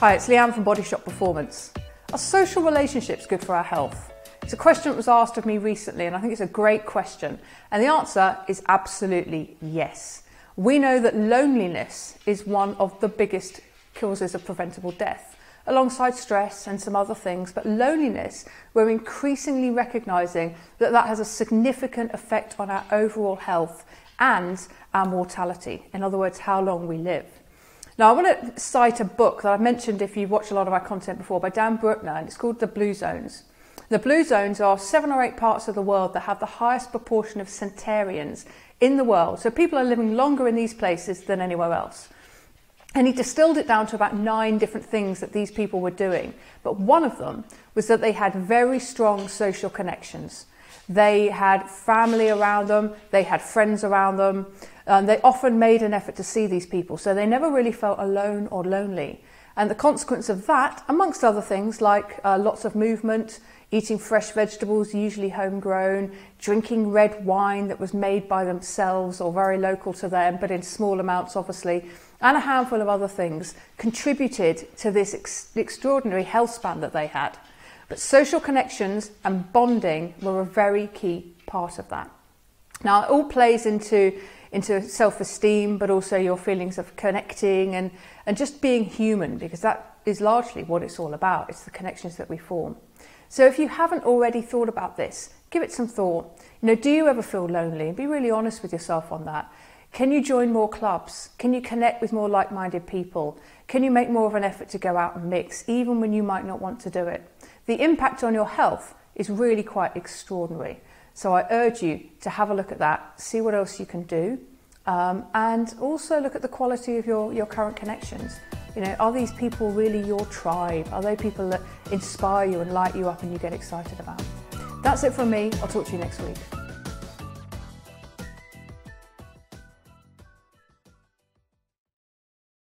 Hi, it's Leanne from Body Shop Performance. Are social relationships good for our health? It's a question that was asked of me recently, and I think it's a great question. And the answer is absolutely yes. We know that loneliness is one of the biggest causes of preventable death, alongside stress and some other things. But loneliness, we're increasingly recognising that that has a significant effect on our overall health and our mortality. In other words, how long we live. Now, I want to cite a book that I've mentioned if you've watched a lot of our content before by Dan Bruckner, and it's called The Blue Zones. The Blue Zones are 7 or 8 parts of the world that have the highest proportion of centenarians in the world. So people are living longer in these places than anywhere else. And he distilled it down to about 9 different things that these people were doing. But one of them was that they had very strong social connections. They had family around them, they had friends around them, and they often made an effort to see these people, so they never really felt alone or lonely. And the consequence of that, amongst other things like lots of movement, eating fresh vegetables, usually homegrown, drinking red wine that was made by themselves or very local to them, but in small amounts obviously, and a handful of other things, contributed to this extraordinary health span that they had. But social connections and bonding were a very key part of that. Now, it all plays into self-esteem, but also your feelings of connecting and just being human, because that is largely what it's all about. It's the connections that we form. So if you haven't already thought about this, give it some thought. Do you ever feel lonely? Be really honest with yourself on that. Can you join more clubs? Can you connect with more like-minded people? Can you make more of an effort to go out and mix, even when you might not want to do it? The impact on your health is really quite extraordinary. So I urge you to have a look at that, see what else you can do, and also look at the quality of your current connections. Are these people really your tribe? Are they people that inspire you and light you up and you get excited about? That's it from me. I'll talk to you next week.